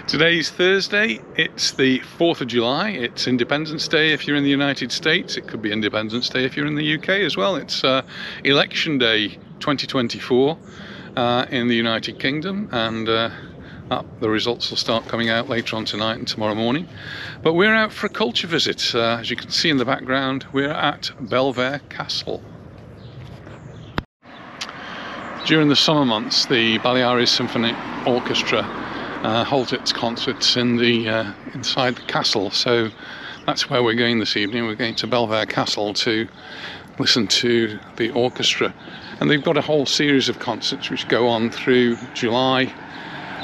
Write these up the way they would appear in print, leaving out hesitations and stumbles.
Today's Thursday, it's the 4th of July, it's Independence Day if you're in the United States, it could be Independence Day if you're in the UK as well. It's Election Day 2024 in the United Kingdom, and the results will start coming out later on tonight and tomorrow morning. But we're out for a culture visit. As you can see in the background, we're at Bellver Castle. During the summer months, the Baleares Symphony Orchestra holds its concerts in the inside the castle, so that's where we're going this evening. We're going to Bellver Castle to listen to the orchestra, and they've got a whole series of concerts which go on through July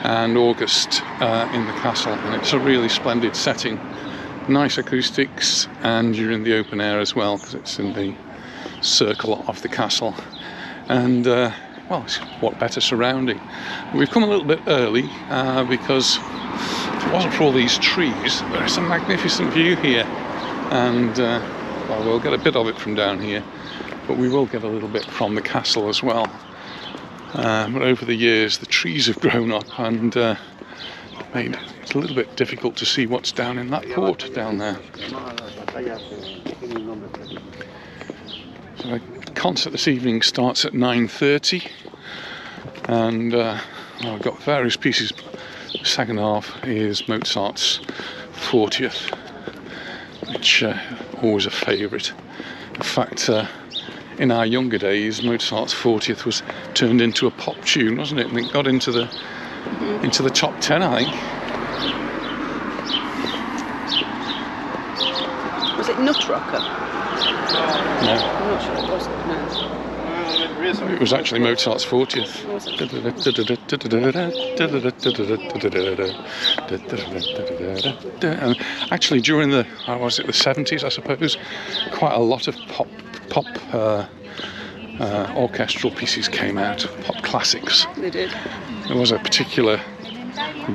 and August in the castle, and it's a really splendid setting, nice acoustics, and you're in the open air as well because it's in the circle of the castle, and well, it's what better surrounding. We've come a little bit early because if it wasn't for all these trees, there's a magnificent view here, and well, we'll get a bit of it from down here, but we will get a little bit from the castle as well. But over the years the trees have grown up and made it a little bit difficult to see what's down in that court down there. So the concert this evening starts at 9:30, and I've got various pieces. The second half is Mozart's 40th, which always a favourite. In fact, in our younger days, Mozart's 40th was turned into a pop tune, wasn't it? And it got into the top 10, I think. Was it Nutrocker? No. I'm not sure it was. No. It was actually Mozart's 40th. And actually, during the was it the 70s, I suppose, quite a lot of pop orchestral pieces came out, pop classics. They did. There was a particular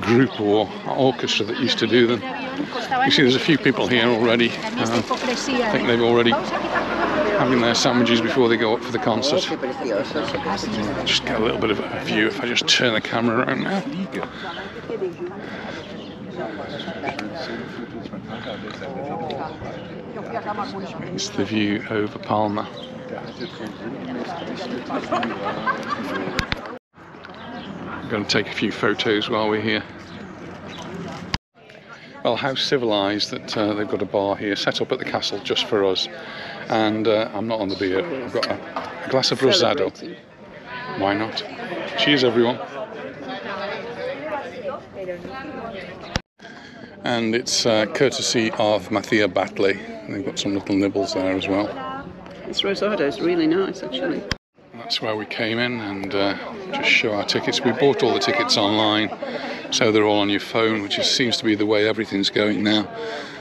group or orchestra that used to do them. You see there's a few people here already. I think they've already having their sandwiches before they go up for the concert. Just get a little bit of a view if I just turn the camera around now. It's the view over Palma. I'm going to take a few photos while we're here. Well, how civilised that they've got a bar here set up at the castle just for us. And I'm not on the beer. I've got a glass of rosado. Why not? Cheers, everyone. And it's courtesy of Mathia Batley. They've got some little nibbles there as well. This rosado is really nice, actually. That's where we came in, and just show our tickets. We bought all the tickets online, so they're all on your phone, which seems to be the way everything's going now.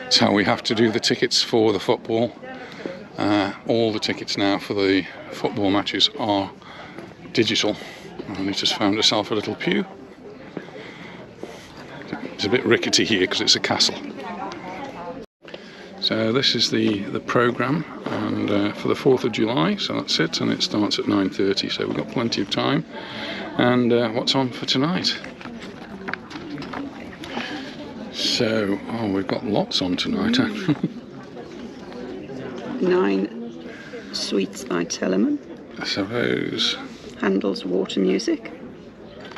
It's how we have to do the tickets for the football. All the tickets now for the football matches are digital. And we just found ourselves a little pew. It's a bit rickety here because it's a castle. So this is the programme, and for the 4th of July, so that's it, and it starts at 9:30, so we've got plenty of time. And what's on for tonight? So, oh, we've got lots on tonight, actually. 9 Suites by Telemann. I suppose. Handel's Water Music,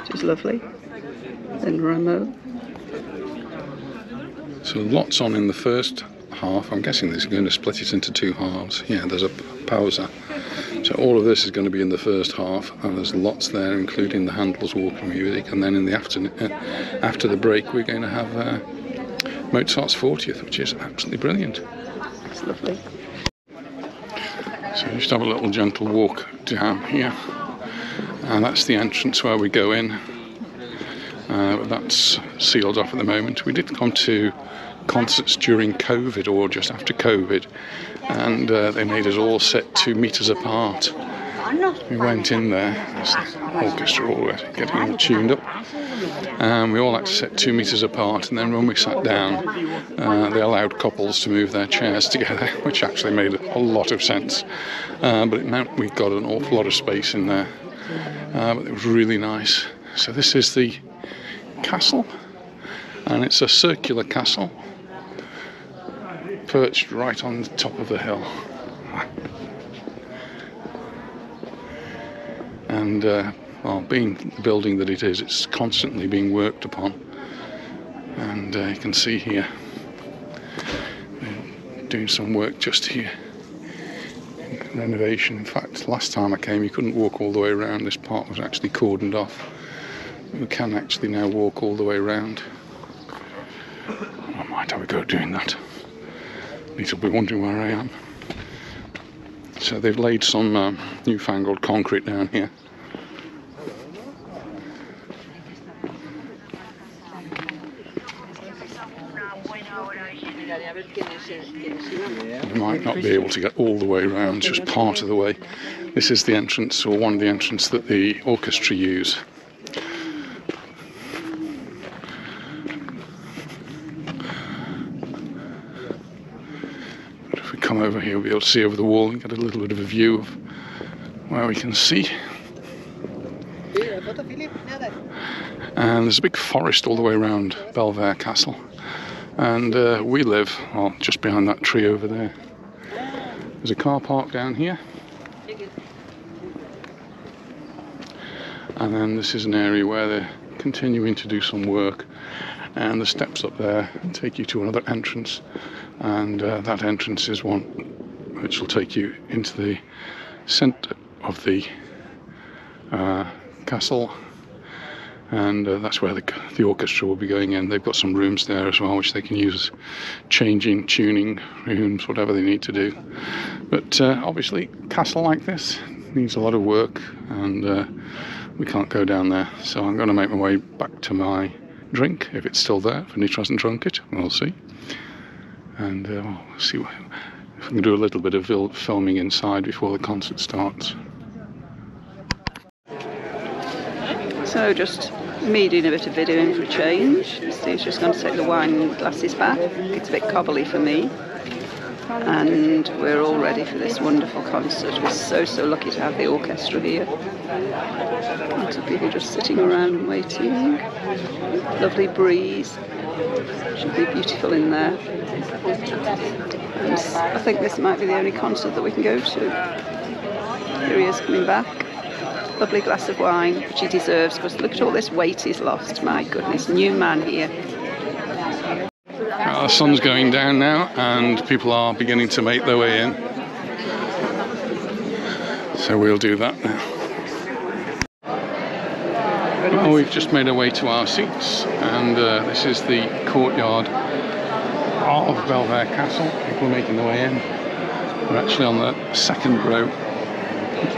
which is lovely. Then Rameau. So lots on in the first half. I'm guessing this is going to split it into 2 halves. Yeah, there's a pausa. So all of this is going to be in the first half, and there's lots there, including the Handel's Water Music. And then in the afternoon, after the break, we're going to have Mozart's 40th, which is absolutely brilliant. It's lovely. So just have a little gentle walk down here, and that's the entrance where we go in. But that's sealed off at the moment. We did come to concerts during COVID or just after COVID, and they made us all sit 2 meters apart. We went in there, there's the orchestra all getting all tuned up, and we all had to sit 2 meters apart, and then when we sat down, they allowed couples to move their chairs together, which actually made a lot of sense, but it meant we got an awful lot of space in there, but it was really nice. So this is the castle, And it's a circular castle perched right on the top of the hill. And well, being the building that it is, it's constantly being worked upon. And you can see here, they're doing some work just here. Renovation. In fact, last time I came you couldn't walk all the way around. This part was actually cordoned off. We can actually now walk all the way around. I might have a go at doing that. These will be wondering where I am. So they've laid some newfangled concrete down here. You might not be able to get all the way around, just part of the way. This is the entrance, or one of the entrances that the orchestra use. But if we come over here, we'll be able to see over the wall and get a little bit of a view of where we can see. And there's a big forest all the way around Bellver Castle. And we live, well, just behind that tree over there. There's a car park down here. And then this is an area where they're continuing to do some work. And the steps up there take you to another entrance. And that entrance is one which will take you into the centre of the castle. And that's where the orchestra will be going in. They've got some rooms there as well, which they can use as changing, tuning rooms, whatever they need to do. But obviously, a castle like this needs a lot of work, and we can't go down there. So I'm going to make my way back to my drink, if it's still there. If Anita hasn't drunk it, we'll see. And we'll see if we can do a little bit of filming inside before the concert starts. So just me doing a bit of videoing for a change. Steve's just going to take the wine glasses back. It's a bit cobbly for me. And we're all ready for this wonderful concert. We're so lucky to have the orchestra here. Lots of people just sitting around and waiting. Lovely breeze. Should be beautiful in there. And I think this might be the only concert that we can go to. Here he is coming back. Lovely glass of wine, which he deserves, because look at all this weight he's lost. My goodness, new man here. The sun's going down now, and people are beginning to make their way in. So we'll do that now. Well, we've just made our way to our seats, and this is the courtyard of Bellver Castle. People are making their way in. We're actually on the second row.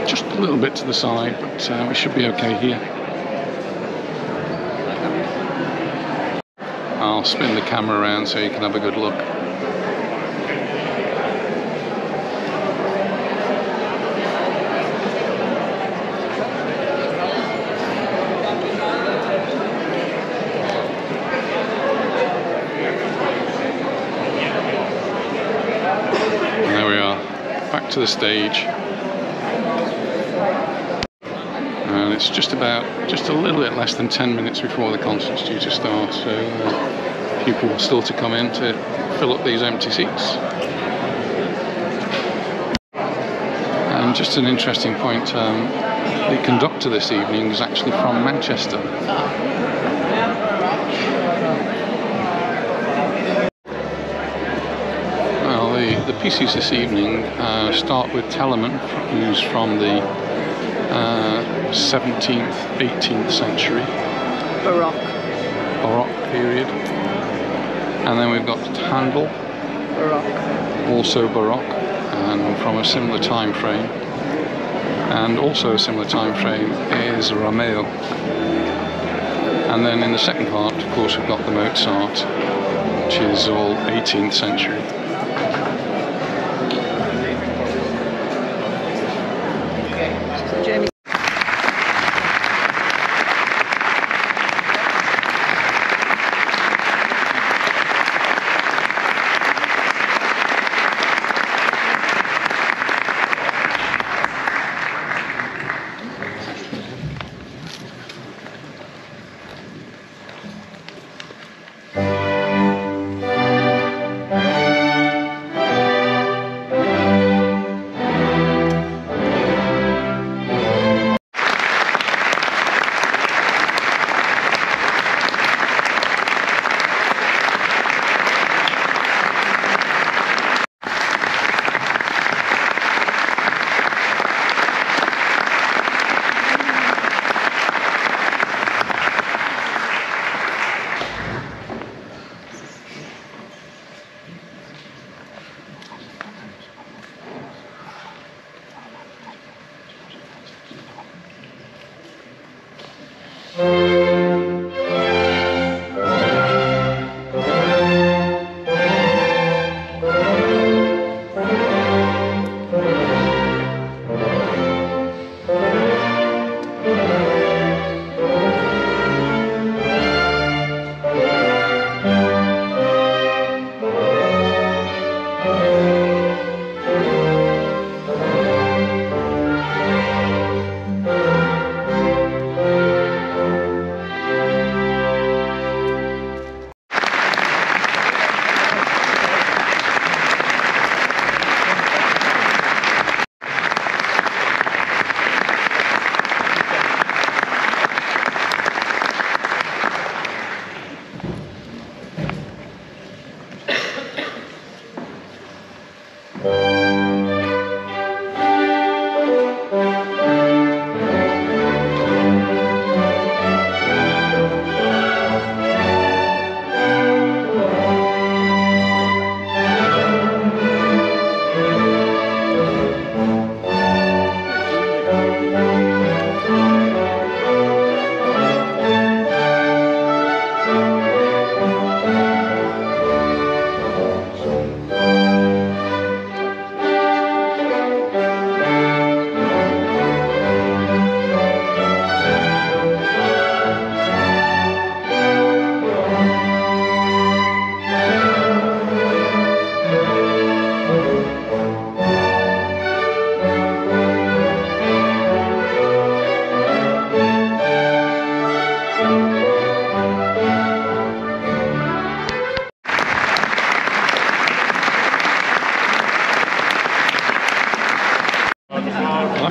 Just a little bit to the side, but we should be okay here. I'll spin the camera around so you can have a good look. And there we are, back to the stage. And it's just a little bit less than 10 minutes before the concert's due to start, so people are still to come in to fill up these empty seats. And just an interesting point, the conductor this evening is actually from Manchester. Well, the pieces this evening start with Telemann, who's from the 17th, 18th century Baroque period, and then we've got Handel, also Baroque, and from a similar time frame, and also a similar time frame is Romeo. And then in the second part, of course, we've got the Mozart, which is all 18th century.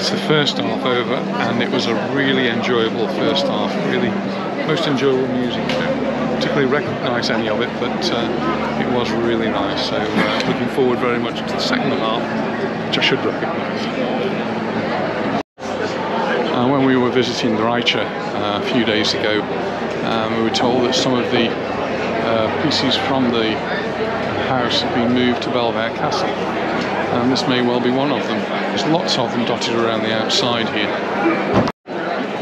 that's the first half over, and it was a really enjoyable first half. Really, most enjoyable music. I don't particularly recognise any of it, but it was really nice. So looking forward very much to the second half, which I should recognise. When we were visiting Majorca a few days ago, we were told that some of the pieces from the house have been moved to Bellver Castle, and this may well be one of them. There's lots of them dotted around the outside here.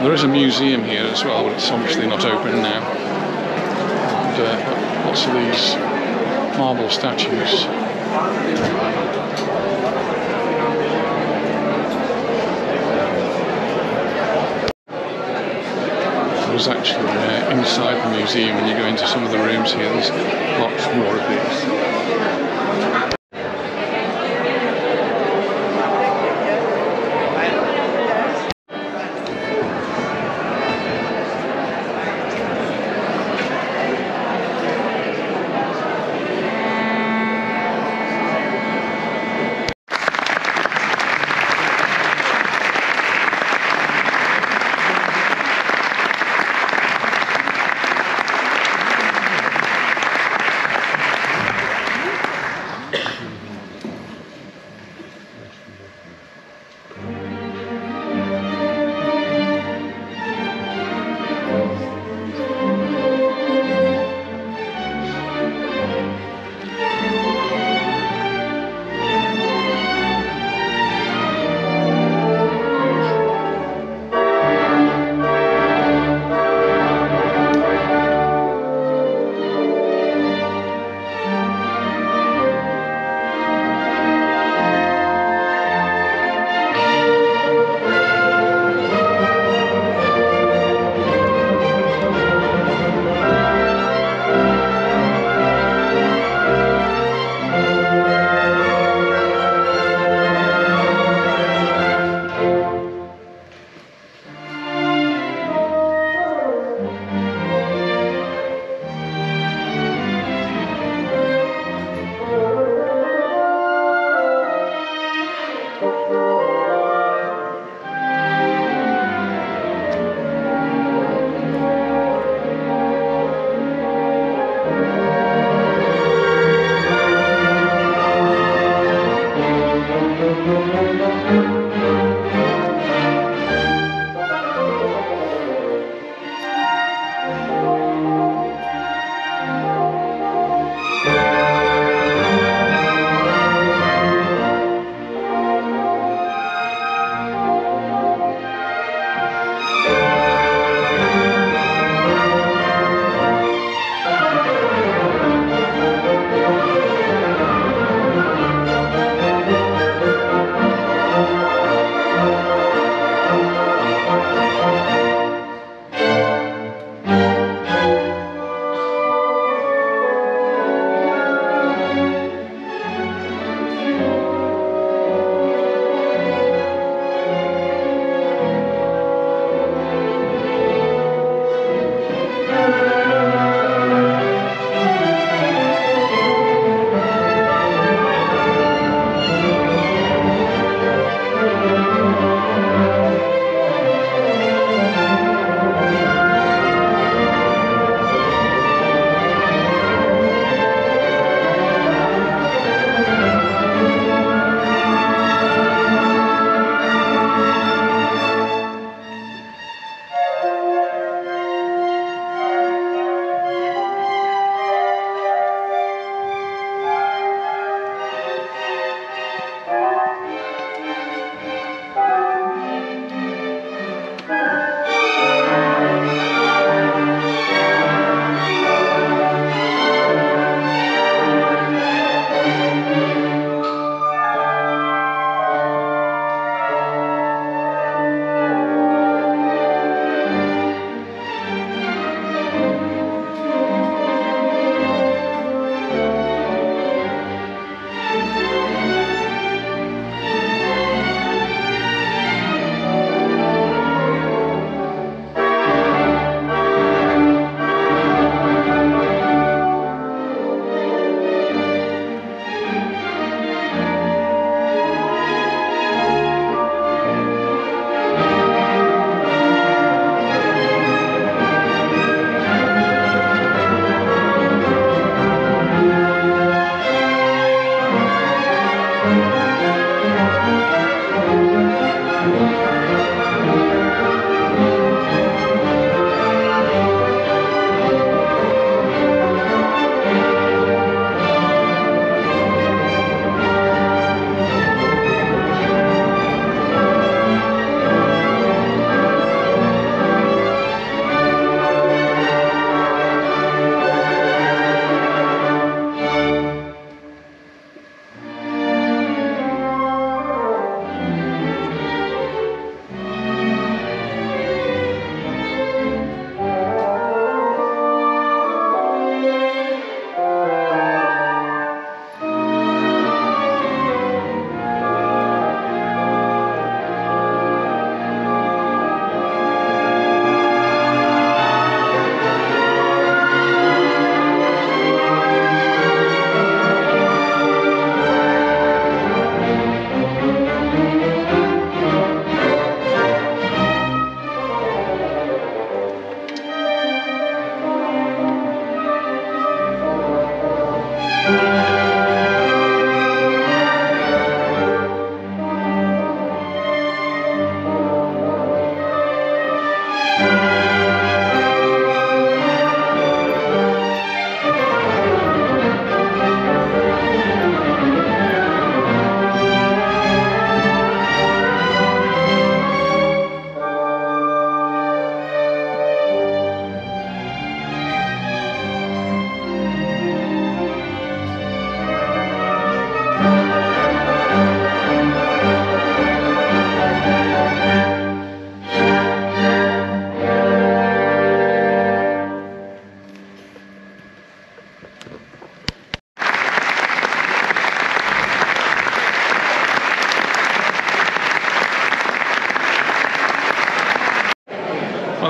There is a museum here as well, but it's obviously not open now. And lots of these marble statues. There's actually inside the museum, when you go into some of the rooms here, there's lots more of these.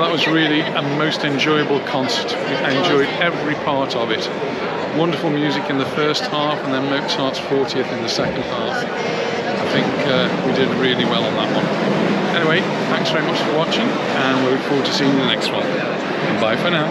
that was really a most enjoyable concert. I enjoyed every part of it. Wonderful music in the first half, and then Mozart's 40th in the second half. I think we did really well on that one. Anyway, thanks very much for watching, and we look forward to seeing you in the next one. Bye for now.